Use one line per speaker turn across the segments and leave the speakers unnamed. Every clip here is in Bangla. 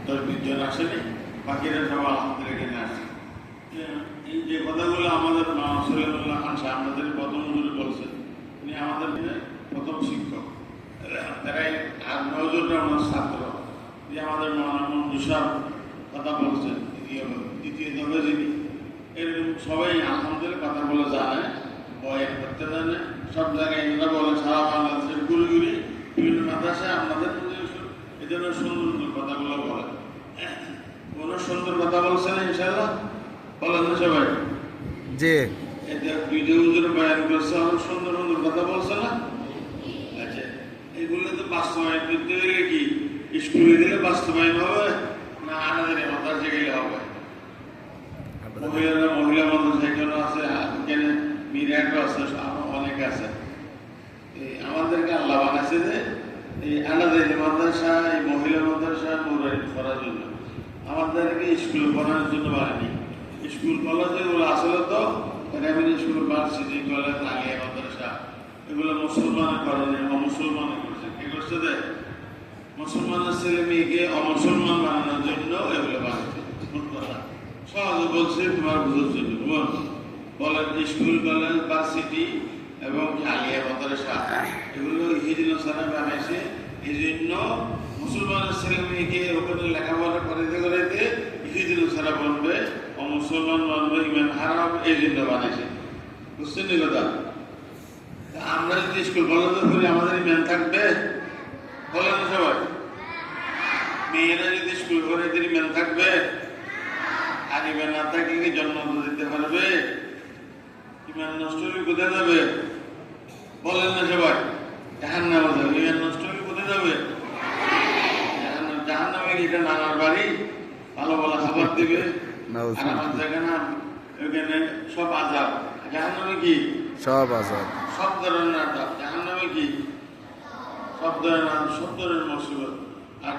10-20 জন আসেনি, বাকিরা সব আলহামদুলিল্লাহ এখানে আসে। এই যে কথাগুলো আমাদের সলিমুল্লাহ খান সাহেব আমাদের প্রথম হুজুর বলছেন, উনি আমাদের প্রথম শিক্ষক, তারাই আর 9 জন আমার ছাত্র। যে আমাদের মঞ্জুসার কথা বলছেন দ্বিতীয় দফে যিনি, এরকম সবাই আলহামদুলিল্লাহ কথা বলে জানে, বয়ান করতে জানে, সব জায়গায় এগুলো বলে। সারা বাংলাদেশের গুরুগুরি বিভিন্ন মাদ্রাসায় আপনাদের এই জন্য সুন্দর সুন্দর কথাগুলো বলে। কোন সুন্দর কথা বলছে না ইনশাল্লাহ? বলেন না সবাই?
জি।
এতে দুইটা হুজুর বয়ান করছে, অনেক সুন্দর সুন্দর কথা বলছে না? আচ্ছা, এগুলো তো বাস্তবায়ন করতে গেলে কি স্কুলে গেলে বাস্তবায়ন হবে না আমাদের মাদ্রাসায় গেলে হবে? মহিলা মাদ্রাসা এখানে আছে, এখানে মিরাটও আছে, অনেক আছে। আমাদেরকে আল্লাহ বানাইছে যে এই আলাদা মাদ্রাসা, এই মহিলা মাদ্রাসা নুরানি করার জন্য, আমাদেরকে স্কুল পড়ানোর জন্য বানায়নি। স্কুল কলেজ এগুলো আসলে তো primary school, varsity, college, Alia মাদ্রাসা এগুলো মুসলমানের করেনি, অমুসলমানে করছে। কি করছে যে মুসলমানের ছেলে মেয়েকে অমুসলমান বানানোর জন্য এগুলো বানাচ্ছে। কথা সহজে বলছে তোমার বুঝার জন্য। বলেন স্কুল, কলেজ, ভার্সিটি এবং আলিয়া মাদ্রাসা এগুলো ইহুদিন সারা বানাইছে। এই জন্য মুসলমানের ছেলে মেয়েকে ওখানে লেখাপড়া করাইতে করাইতে ইহুদিন সারা বলবে, অমুসলমান মানবে, ইমান হারাম, এই জন্য বানাইছে। বুঝছেন এই কথা? আমরা যদি স্কুল কলেজে করি আমাদের ইমান থাকবে? বলেন না সবাই? মেয়েরা যদি স্কুল করে ইমান থাকবে? আর ইমান না থাকলে কি জন্ম দিতে পারবে? ইমান নষ্ট হলে কোথায় যাবে? বলেন না সবাই? জাহান্নামে যাবে। ইমান নষ্ট হলে কোথায় যাবে? জাহান্নামে। এটা নানার বাড়ি, ভালো ভালো খাবার দিবে, আর আমার জায়গা না, ওখানে সব আযাব। জাহান্নামে কি
সব আযাব,
সব ধরনের আযাব। জাহান্নামে কি সব ধরনের মুসিবত। আর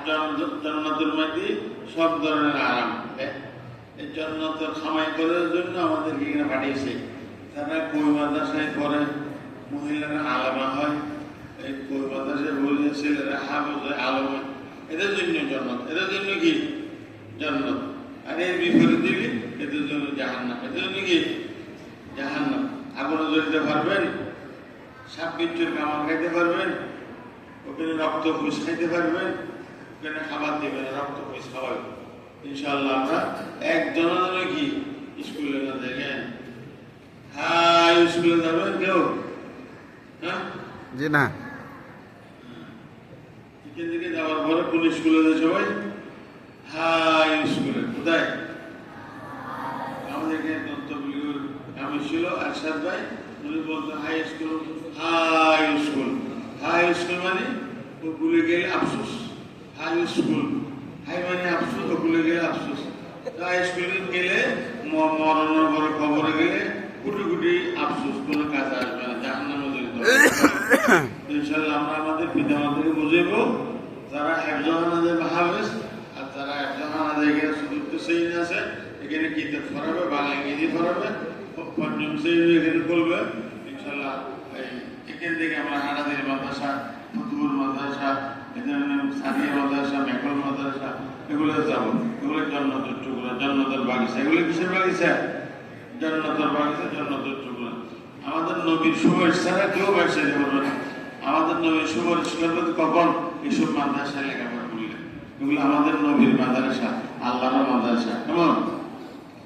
জান্নাতের মধ্যে সব ধরনের আরাম। এই জান্নাতের খামাই করার জন্য আমাদেরকে এখানে পাঠিয়েছে। তারা কই মাদ্রাসায় পড়ে, মহিলারা আলামা হয়, এই কই মাদ্রাসায় বলে ছেলেরা হাফেজ হয়, আলম হয়। এদের জন্য জান্নাত। এদের জন্য কি জান্নাত। আর এর বিপরীত দিবি এদের জন্য জাহান্নাম। এদের জন্য কি জাহান্নাম। আগুনে জ্বলতে পারবেন, সাপ বিচ্ছুর কামাল খাইতে পারবেন, ওখানে রক্ত ঘুষ খাইতে পারবেন, ওখানে খাবার দেবেন, রক্ত ঘুষ খাওয়াবেন। ইনশাআল্লাহ আমরা একজনের কি স্কুলে না দেখেন? হ্যাঁ, স্কুলে যাবেন কেউ? হ্যাঁ,
জি না।
এখান থেকে যাওয়ার পরে কোন স্কুলে যায় সবাই? হাই স্কুলে। কোথায়? আমাদের এখানে তত্ত্বগুলির আমি ছিল আরশাদ ভাই, উনি বলতো high school. High school, high school মানে ওগুলো গেলে আফসোস। হাই স্কুল, হাই মানে আফসোস, ওগুলো গেলে আফসোস। হাই স্কুলে গেলে মরণের পরে খবরে গেলে কুটি কুটি আফসোস, কোনো কাজ আসবে না, জাহান্নামে জড়িত। ইনশাআল্লাহ আমরা আমাদের পিতা মাতাকে বুঝাবো, যারা হেফজাহানাদের হাফেজ আর যারা হেফজাহানাদের এখানে চতুর্থ শ্রেণী আছে, এখানে কিতাব পড়াবে, বাংলা ইংরেজি পড়াবে, পঞ্চম শ্রেণী এখানে করবে। ইনশাআল্লাহ এখান থেকে আমরা হানাদের মাদ্রাসা, ফতুর মাদ্রাসা, সানিয়া মাদ্রাসা, মেকল মাদ্রাসা এগুলো যাবো। এগুলো জান্নাতের টুকরা, জান্নাতের বাগিচা। এগুলো কিসের বাগিচা? জান্নাতের বাগিচা, জান্নাতের টুকরা। আমাদের নবীর সুপারিশ ছাড়া কেউ ব্যবসা দিতে পারবে না। আমাদের নবীর সুপারিশ করবে কখন? এইসব মাদ্রাসায় লেখাপড়া করলে। এগুলো আমাদের নবীর মাদ্রাসা, আল্লাহর মাদ্রাসা। কেমন?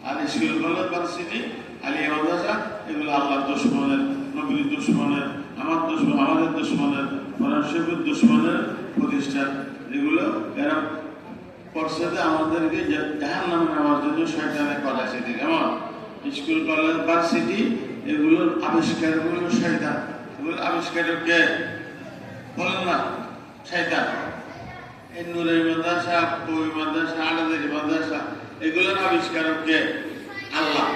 আর স্কুল, কলেজ, ভার্সিটি, আলিয়া মাদ্রাসা এগুলো আল্লাহর দুশমনের, নবীর দুশমনের, আমাদের দুশমনের, ফরাসির দুশমনের প্রতিষ্ঠান। যেগুলো এরা পর্ষদে আমাদেরকে জাহান্নামে নেওয়ার জন্য শয়তানে করাইছে। কেমন? স্কুল, কলেজ, ভার্সিটি এগুলোর আবিষ্কার হলো শয়তান। এগুলোর আবিষ্কারক কে? বলেন না? শয়তান। এই নূরের মাদ্রাসা, কই মাদ্রাসা, আলাদের মাদ্রাসা এগুলোর আবিষ্কারক কে? আল্লাহ।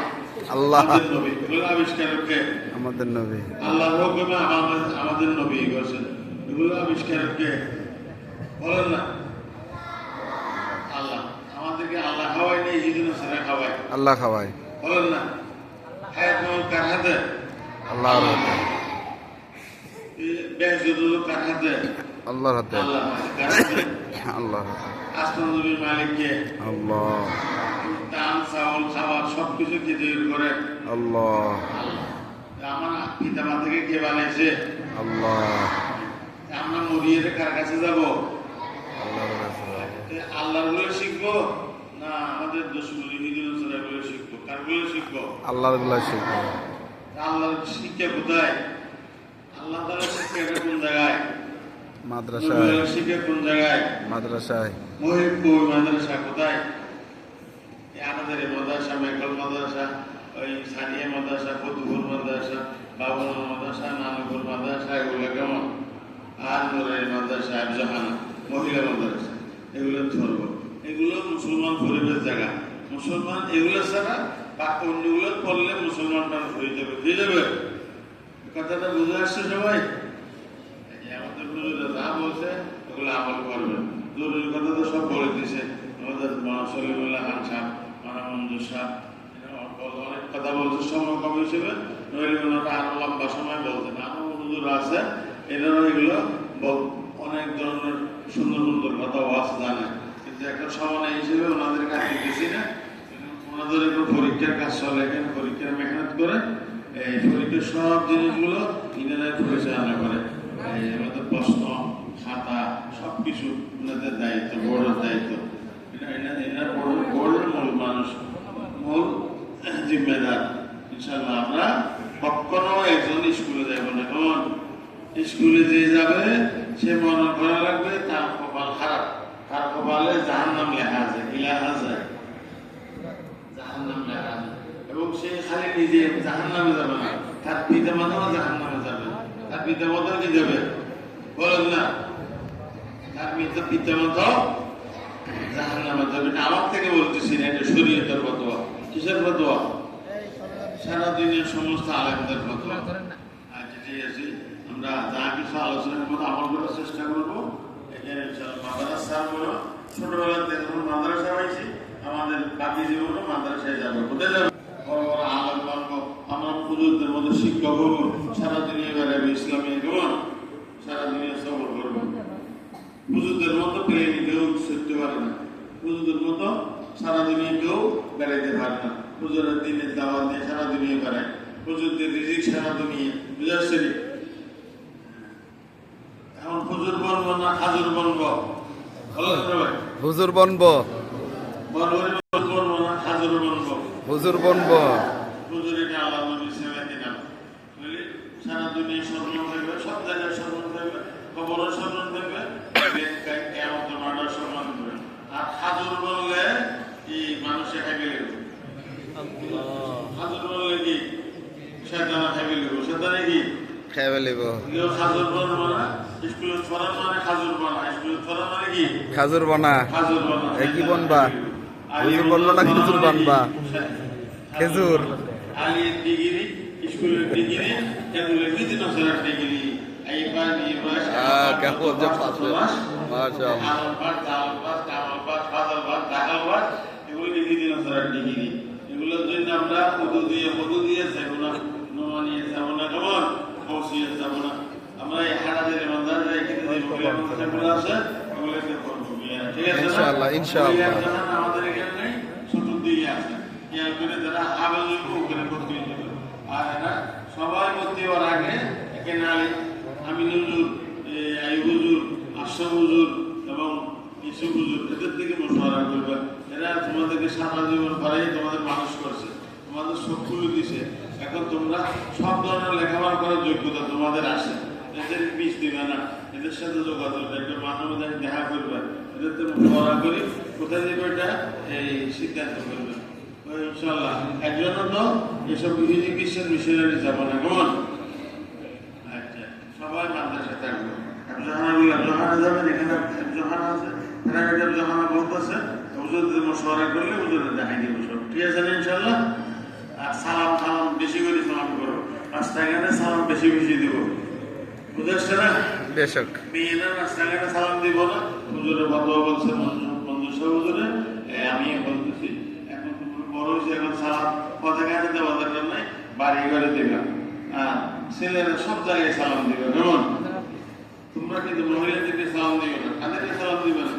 আল্লাহ
নবী। এগুলোর আবিষ্কারক কে?
আমাদের নবী।
আল্লাহর হুকুমে আমাদের নবী করেছেন। এগুলো আবিষ্কারক কে? বলেন না? আল্লাহ। আমাদেরকে আল্লাহ খাওয়াই নেই, ইহুদিন সারা খাওয়ায়।
আল্লাহ খাওয়ায়।
বলেন না? হায়াত কার হাতে?
আল্লাহর হাতে।
বেহেশত কার হাতে?
আল্লাহর হাতে।
আল্লাহর হাতে। কার হাতে?
আল্লাহর হাতে।
আসমান জমির মালিককে,
আল্লাহ
ধান চাউল খাবার সবকিছু কে তৈরি করে?
আল্লাহ
আমার পিতা মাতাকে কে বানাইছে?
আল্লাহ
আমরা মরিয়ে কার কাছে যাব?
আল্লাহর কাছে
আল্লাহর গুলো শিখবো না আমাদের দুশ্মন ইহুদিরা গুলো শিখবো? কার গুলো শিখবো?
আল্লাহর গুলা শিখবো।
আল্লাহর শিক্ষা কোথায়? আল্লাহ তাআলা শিক্ষা কোন জায়গায়?
মাদ্রাসায়
নবীর শিক্ষা কোন জায়গায়?
মাদ্রাসায়
মহিবপুর মাদ্রাসা কোথায়? আমাদের এই মাদ্রাসা, মেঘল মাদ্রাসা, ওই সানিয়া মাদ্রাসা, ফতুপুর মাদ্রাসা, বাবুল মাদ্রাসা, নানুপুর মাদ্রাসা, এগুলো কেমন? আর নুরাইল মাদ্রাসা, আফজাহানা মহিলা মাদ্রাসা, এগুলো ধরবো। এগুলো মুসলমান পরিবেশ জায়গা। মুসলমান এগুলো ছাড়া বা অন্যগুলো পড়লে মুসলমানটা হয়ে যাবে, হয়ে যাবে। কথাটা বুঝে আসছে সবাই? আমাদের গুরুরা যা বলছে ওগুলো আমল করবে। জরুরি কথা তো সব বলে দিছে আমাদের সলিমুল্লাহ খান সাহেব, মঞ্জুর সাহেব, অনেক কথা বলছে। সময় কম হিসেবে নইলে ওনারা আরো লম্বা সময় বলতেন। আরো হুজুর আছে, এনারা এগুলো অনেক ধরনের সুন্দর সুন্দর কথা ওয়াজ জানে, কিন্তু একটা সমানে হিসেবে ওনাদের কাছে দিছি না। ওনাদের একটু পরীক্ষার কাজ চলে, এখানে পরীক্ষার মেহনত করে এই পরীক্ষার সব জিনিসগুলো ইনারা পরিচালনা করে। আমাদের প্রশ্ন খাতা সবকিছু ওনাদের দায়িত্ব, বোর্ডের দায়িত্ব। এনার বোর্ডের মূল মানুষ, মূল জিম্মেদার। ইনশাল্লাহ আমরা কখনো একজন স্কুলে যাব না। কেমন? স্কুলে যে যাবে সে মনে করা লাগবে তার কপাল খারাপ, তার কপালে জাহান্নাম লেখা আছে। কি লেখা আছে? জাহান্নাম লেখা আছে। এবং সে খালি নিজে জাহান্নামে যাবে না, তার পিতা মাতাও জাহান্নামে যাবে। তার পিতা মাতাও কি যাবে? বলেন না, তার পিতা মাতাও জাহান্নামে যাবে। আমার থেকে বলতেছি না, এটা শরীয়তের ফতোয়া। কিসের ফতোয়া? সারা দিনের সমস্ত আলেমদের ফতোয়া। আচ্ছা ঠিক আছে, আমরা যা কিছু আলোচনার মতো আমল করার চেষ্টা করবো। এখানে মাদ্রাসাগুলো ছোটবেলাতে যখন মাদ্রাসা হয়েছি, আমাদের বাকি জীবনও মাদ্রাসায় যাবো। কোথায় যাবো? বড় বড় আলেম বানবো, আমরা হুজুরদের মতো শিক্ষক হবো, সারা দুনিয়া বেড়াবো, ইসলামী কেমন সারা দুনিয়া সফর করবো। হুজুরদের মতো প্লেনে কেউ ছুটতে পারে না, হুজুরদের মতো সারা দুনিয়া কেউ বেড়াইতে পারে না। হুজুরের দিনের দাওয়াত দিয়ে সারা দুনিয়া বেড়ায়, হুজুরদের রিজিক সারা দুনিয়া। বুঝে আসছে? এখন হুজুর বলবো না হাজুর বলবো?
হুজুর বনবো,
বলবো না হাজুর বলবো?
হুজুর বনবো।
হুজুর এটা আল্লাহ নবী সেবাকে নাম বুঝলি। সারা দুনিয়া স্মরণ থাকবে, সব জায়গায় স্মরণ থাকবে, খবরও স্মরণ থাকবে, কেমন মার্ডার সম্মান করবে। আর হাজুর বললে কি মানুষে খাইবে লেগে? হাজুর বললে কি সেদানা খাইবে লেগে? সেদানে কি
খেয়ে লিব।
কেউ হাজুর বলবো না। স্কুলে ছড়ান মানে খাজুর বানা, স্কুলে ছড়ান মানে কি
খাজুর বনা।
খাজুর বানা।
কি বনবা? হুজুর বনবো না খেজুর বানবা? খেজুর।
আলির ডিগ্রি, স্কুলের ডিগ্রি, এগুলো বিধি নজরের ডিগ্রি। এই পাস, এই পাস,
কেমন যে পাশে মাশাআল্লাহ।
আলবাদ, আলবাদ, কামালবাদ, ফাজালবাদ, দাখালবাদ, এগুলো বিধি নজরের ডিগ্রি। এগুলোর জন্য আমরা উদু দিয়ে যাবো না, নোমানিয়ে যাবো না, কেমন পৌঁছিয়ে যাবো না। আমরা এই হারাদের মাদ্রাসা এখানে যে মহিলা মাদ্রাসাগুলো আছে ওগুলোকে করবো। ঠিক আছে?
ইনশাআল্লাহ, ইনশাআল্লাহ।
আমাদের এখানে নেই, চতুর্দিকে আছে। খেয়াল করে যারা আবেদন ওখানে ভর্তি হয়ে যাবে। আর এরা সবাই ভর্তি হওয়ার আগে এখানে আমিন হুজুর, আইব হুজুর, আশরাফ হুজুর এবং ইসুফ হুজুর, এদের থেকে মশওয়ারা করবে। এরা তোমাদেরকে সারা জীবন পড়াই তোমাদের মানুষ করছে, তোমাদের সব খুলে দিছে। এখন তোমরা সব ধরনের লেখাপড়া করার যোগ্যতা তোমাদের আসে। এদের পিস দিবে না, এদের সাথে যোগাযোগ একটা মানব দেখা করবে, এদের তো মশওয়ারা করি কোথায় দেবে এটা এই সিদ্ধান্ত করবে। ইনশাআল্লাহ একজনও তো এসব এডুকেশন মিশনারি যাবো না। কেমন? আচ্ছা, সবাই মাদ্রাসা থাকবে। জহানা যাবেন, এখানে জহানা আছে, জহানা বহুত আছে। হুজুরদের মশওয়ারা করলে হুজুরদের দেখাই দিব সব। ঠিক আছে না? ইনশাআল্লাহ। আর সালাম বেশি করে সালাম করো, রাস্তাঘাটে সালাম বেশি দিব। বুঝে আসছে না?
বেশক।
মেয়েরা রাস্তাঘাটে সালাম দিব না। হুজুরের ফতোয়া বলছে মঞ্জুর সাহেব হুজুরে, আমি বলতেছি এখন তোমরা বড় হয়েছে, এখন সালাম পতাকাতে দেওয়া দরকার নাই, বাড়ি ঘরে দেবে। আর ছেলেরা সব জায়গায় সালাম দিবে। কেমন? তোমরা কিন্তু মহিলাদেরকে সালাম দিবে না, তাদেরকে সালাম দিবে না।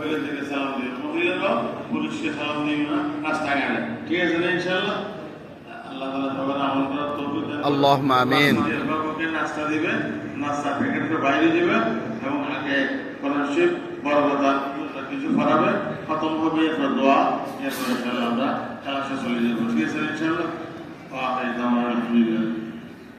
মহিলা থেকে সালাম দিবে, মহিলারাও পুলিশকে সালাম দিবে না রাস্তাঘাটে, ঠিক আছে না ইনশাআল্লাহ? আল্লাহ তাআলা সবার আমল করার তৌফিক দান করুন।
আল্লাহুম্মা আমিন।
বাবাকে নাস্তা দিবে, নাস্তা প্যাকেটটা বাইরে দিবে এবং আগে কোরআন শরীফ বড় কথা কিছু পড়াবে, খতম হবে, এরপর দোয়া, এরপর ইনশাআল্লাহ আমরা ক্লাসে চলে যাবো, ঠিক আছে ইনশাআল্লাহ? আলহামদুলিল্লাহ।